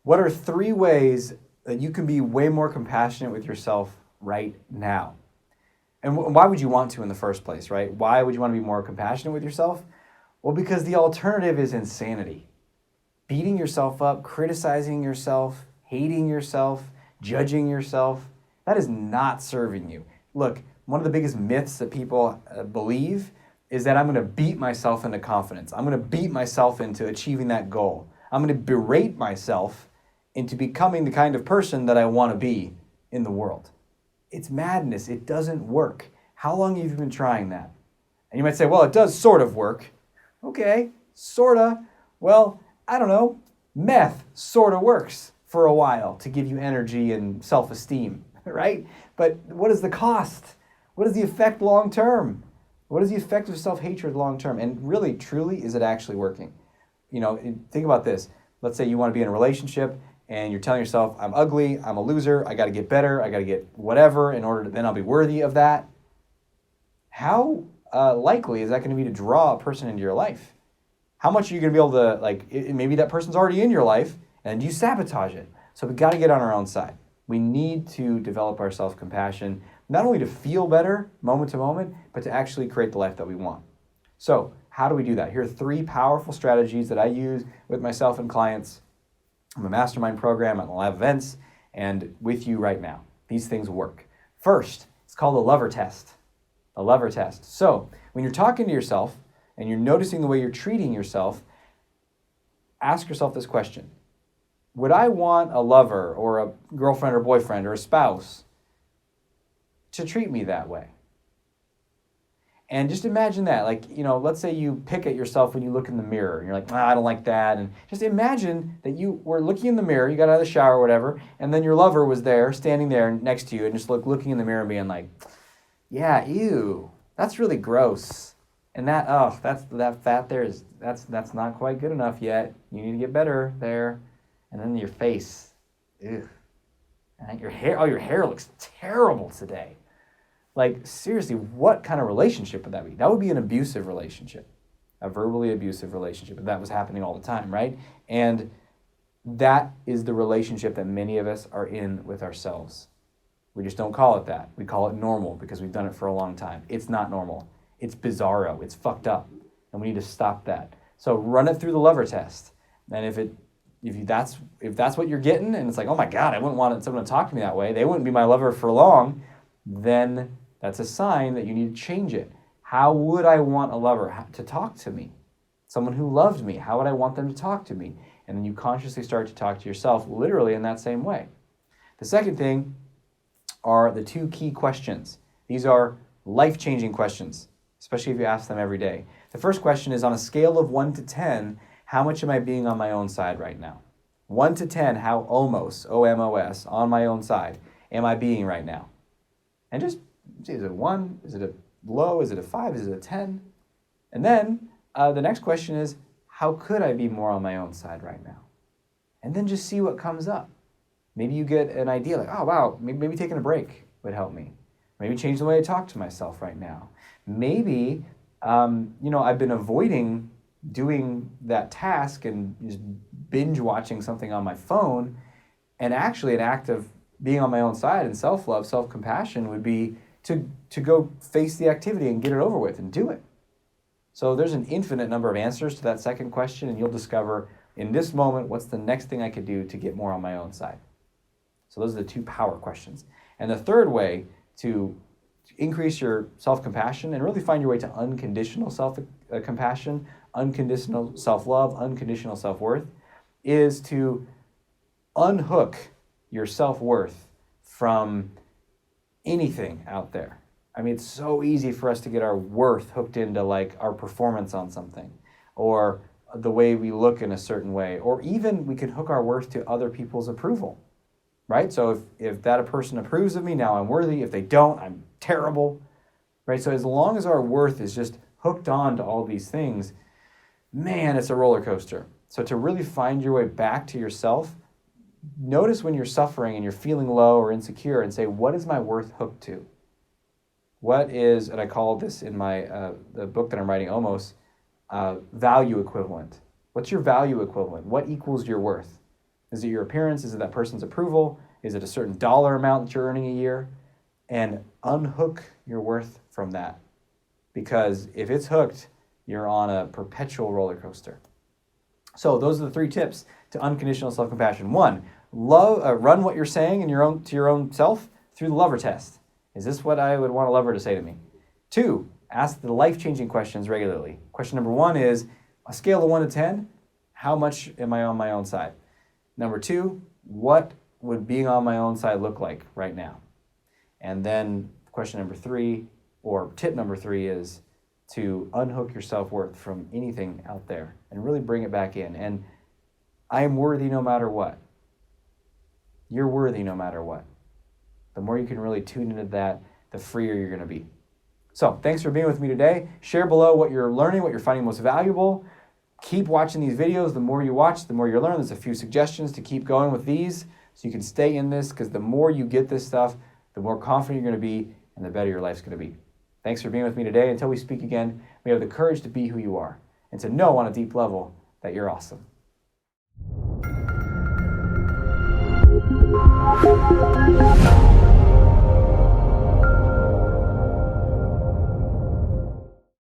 What are 3 ways that you can be way more compassionate with yourself right now? And why would you want to in the first place, right? Why would you want to be more compassionate with yourself? Well, because the alternative is insanity. Beating yourself up, criticizing yourself, hating yourself, judging yourself, that is not serving you. Look, one of the biggest myths that people believe is that I'm going to beat myself into confidence. I'm going to beat myself into achieving that goal. I'm going to berate myself into becoming the kind of person that I want to be in the world. It's madness. It doesn't work. How long have you been trying that? And you might say, well, it does sort of work. Okay, sorta. Well, I don't know. Meth sort of works for a while to give you energy and self-esteem, right? But what is the cost? What is the effect long term? What is the effect of self-hatred long term? And really, truly, is it actually working? You know, think about this. Let's say you want to be in a relationship and you're telling yourself, I'm ugly, I'm a loser, I got to get better, I got to get whatever in order to then I'll be worthy of that. How likely is that going to be to draw a person into your life? How much are you going to be able to, maybe that person's already in your life and you sabotage it. So we got to get on our own side. We need to develop our self-compassion, not only to feel better moment to moment, but to actually create the life that we want. So how do we do that? Here are 3 powerful strategies that I use with myself and clients. I'm a mastermind program at live events and with you right now. These things work. First, it's called a lover test. A lover test. So when you're talking to yourself and you're noticing the way you're treating yourself, ask yourself this question. Would I want a lover or a girlfriend or boyfriend or a spouse to treat me that way? And just imagine that, let's say you pick at yourself when you look in the mirror and you're like, I don't like that. And just imagine that you were looking in the mirror, you got out of the shower or whatever, and then your lover was there, standing there next to you and just looking in the mirror and being like, yeah, ew, that's really gross. And that fat there that's not quite good enough yet. You need to get better there. And then your face, ew. And your hair looks terrible today. Like, seriously, what kind of relationship would that be? That would be an abusive relationship, a verbally abusive relationship, if that was happening all the time, right? And that is the relationship that many of us are in with ourselves. We just don't call it that. We call it normal because we've done it for a long time. It's not normal. It's bizarro. It's fucked up. And we need to stop that. So run it through the lover test. And if that's what you're getting, and it's like, oh my God, I wouldn't want someone to talk to me that way, they wouldn't be my lover for long, then that's a sign that you need to change it. How would I want a lover to talk to me? Someone who loved me, how would I want them to talk to me? And then you consciously start to talk to yourself literally in that same way. The second thing are the 2 key questions. These are life-changing questions, especially if you ask them every day. The first question is, on a scale of 1 to 10, how much am I being on my own side right now? 1 to 10, how almost, O-M-O-S, on my own side, am I being right now? And just, is it a 1? Is it a low? Is it a 5? Is it a 10? And then the next question is, how could I be more on my own side right now? And then just see what comes up. Maybe you get an idea like, oh, wow, maybe taking a break would help me. Maybe change the way I talk to myself right now. Maybe, I've been avoiding doing that task and just binge watching something on my phone. And actually an act of being on my own side and self-love, self-compassion would be to go face the activity and get it over with and do it. So there's an infinite number of answers to that second question, and you'll discover in this moment, what's the next thing I could do to get more on my own side? So those are the 2 power questions. And the third way to increase your self-compassion and really find your way to unconditional self-compassion, unconditional self-love, unconditional self-worth, is to unhook your self-worth from anything out there. I mean, it's so easy for us to get our worth hooked into our performance on something, or the way we look in a certain way, or even we can hook our worth to other people's approval, right? So if that a person approves of me, now I'm worthy. If they don't, I'm terrible, right? So as long as our worth is just hooked on to all these things, man, it's a roller coaster. So to really find your way back to yourself, notice when you're suffering and you're feeling low or insecure and say, what is my worth hooked to? What is, and I call this in my the book that I'm writing, value equivalent. What's your value equivalent? What equals your worth? Is it your appearance? Is it that person's approval? Is it a certain dollar amount that you're earning a year? And unhook your worth from that. Because if it's hooked, you're on a perpetual roller coaster. So those are the 3 tips to unconditional self-compassion. 1, run what you're saying to your own self through the lover test. Is this what I would want a lover to say to me? 2, ask the life-changing questions regularly. Question number 1 is, a scale of 1 to 10, how much am I on my own side? Number 2, what would being on my own side look like right now? And then question number 3, or tip number 3 is to unhook your self-worth from anything out there and really bring it back in. And I am worthy no matter what. You're worthy no matter what. The more you can really tune into that, the freer you're going to be. So thanks for being with me today. Share below what you're learning, what you're finding most valuable. Keep watching these videos. The more you watch, the more you learn. There's a few suggestions to keep going with these so you can stay in this, because the more you get this stuff, the more confident you're going to be and the better your life's going to be. Thanks for being with me today. Until we speak again, we have the courage to be who you are and to know on a deep level that you're awesome.